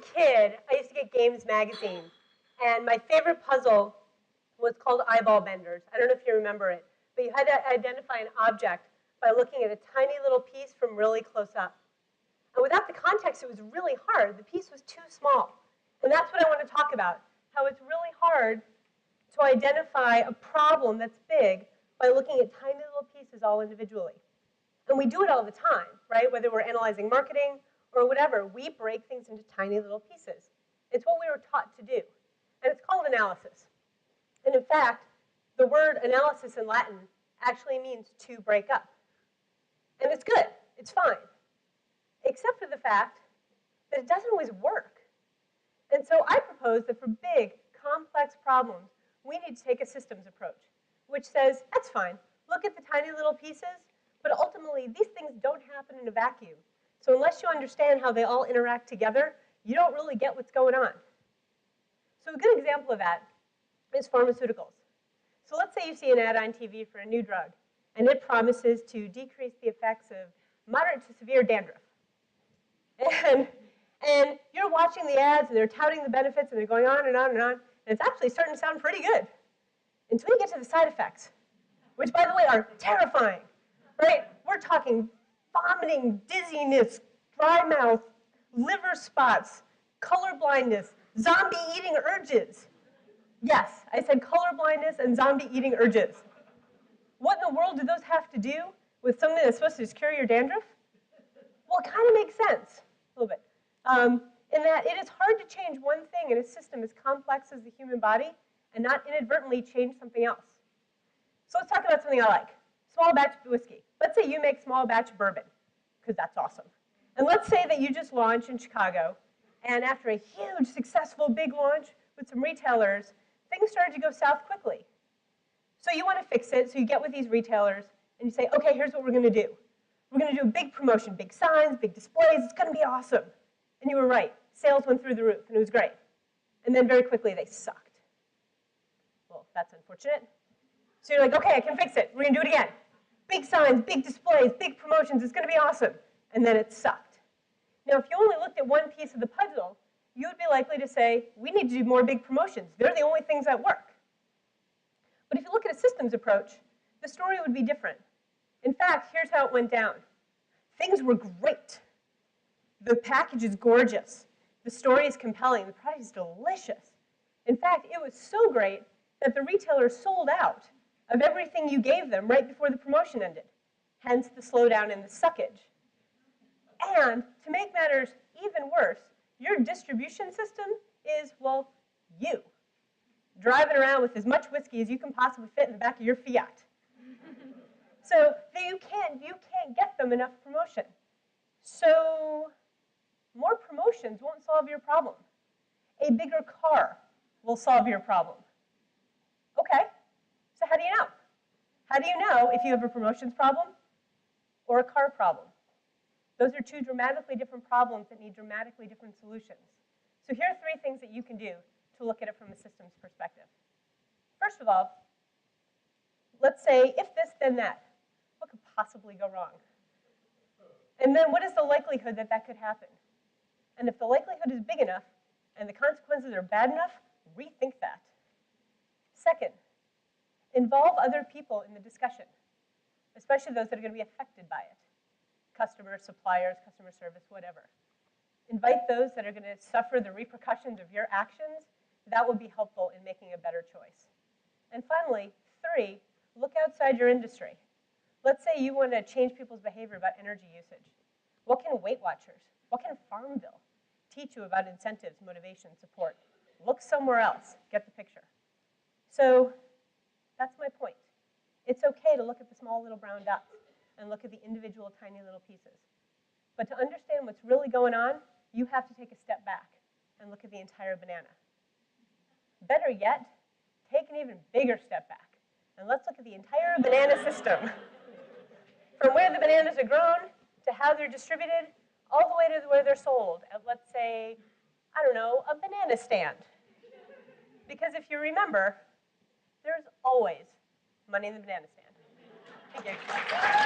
kid, I used to get Games magazine, and my favorite puzzle was called Eyeball Benders. I don't know if you remember it, but you had to identify an object by looking at a tiny little piece from really close up. And without the context, it was really hard. The piece was too small. And that's what I want to talk about, how it's really hard to identify a problem that's big by looking at tiny little pieces all individually. And we do it all the time, right? Whether we're analyzing marketing or whatever, we break things into tiny little pieces. It's what we were taught to do. And it's called analysis. And in fact, the word analysis in Latin actually means to break up. And it's good. It's fine. Except for the fact that it doesn't always work. And so I propose that for big, complex problems, we need to take a systems approach, which says, that's fine. Look at the tiny little pieces, but ultimately, these things don't happen in a vacuum. So unless you understand how they all interact together, you don't really get what's going on. So a good example of that is pharmaceuticals. So let's say you see an ad on TV for a new drug, and it promises to decrease the effects of moderate to severe dandruff. And you're watching the ads, and they're touting the benefits, and they're going on and on and on, and it's actually starting to sound pretty good until you get to the side effects, which, by the way, are terrifying, right? We're talking vomiting, dizziness, dry mouth, liver spots, color blindness, zombie eating urges. Yes, I said color blindness and zombie eating urges. What in the world do those have to do with something that's supposed to just cure your dandruff? Well, it kind of makes sense, a little bit, in that it is hard to change one thing in a system as complex as the human body and not inadvertently change something else. So let's talk about something I like, small batch whiskey. Let's say you make small batch bourbon, because that's awesome. And let's say that you just launch in Chicago, and after a huge, successful, big launch with some retailers, things started to go south quickly. So you want to fix it, so you get with these retailers, and you say, okay, here's what we're going to do. We're going to do a big promotion, big signs, big displays, it's going to be awesome. And you were right. Sales went through the roof, and it was great. And then very quickly, they sucked. Well, that's unfortunate. So you're like, okay, I can fix it. We're going to do it again. Big signs, big displays, big promotions, it's going to be awesome. And then it sucked. Now, if you only looked at one piece of the puzzle, you would be likely to say, we need to do more big promotions. They're the only things that work. But if you look at a systems approach, the story would be different. In fact, here's how it went down. Things were great. The package is gorgeous. The story is compelling. The product is delicious. In fact, it was so great that the retailers sold out of everything you gave them right before the promotion ended, hence the slowdown in the suckage. And to make matters even worse, your distribution system is, well, you, driving around with as much whiskey as you can possibly fit in the back of your Fiat. So you can't get them enough promotion. So more promotions won't solve your problem. A bigger car will solve your problem. Okay, so how do you know? How do you know if you have a promotions problem or a car problem? Those are two dramatically different problems that need dramatically different solutions. So here are three things that you can do to look at it from a systems perspective. First of all, let's say if this, then that. What could possibly go wrong? And then what is the likelihood that that could happen? And if the likelihood is big enough and the consequences are bad enough, rethink that. Second, involve other people in the discussion, especially those that are going to be affected by it. Customers, suppliers, customer service, whatever. Invite those that are going to suffer the repercussions of your actions. That will be helpful in making a better choice. And finally, three, look outside your industry. Let's say you want to change people's behavior about energy usage. What can Weight Watchers, what can Farmville teach you about incentives, motivation, support? Look somewhere else. Get the picture. So that's my point. It's okay to look at the small little brown dots and look at the individual tiny little pieces. But to understand what's really going on, you have to take a step back and look at the entire banana. Better yet, take an even bigger step back and let's look at the entire banana system. From where the bananas are grown to how they're distributed, all the way to where they're sold at, let's say, I don't know, a banana stand. Because if you remember, there's always money in the banana stand. Thank you.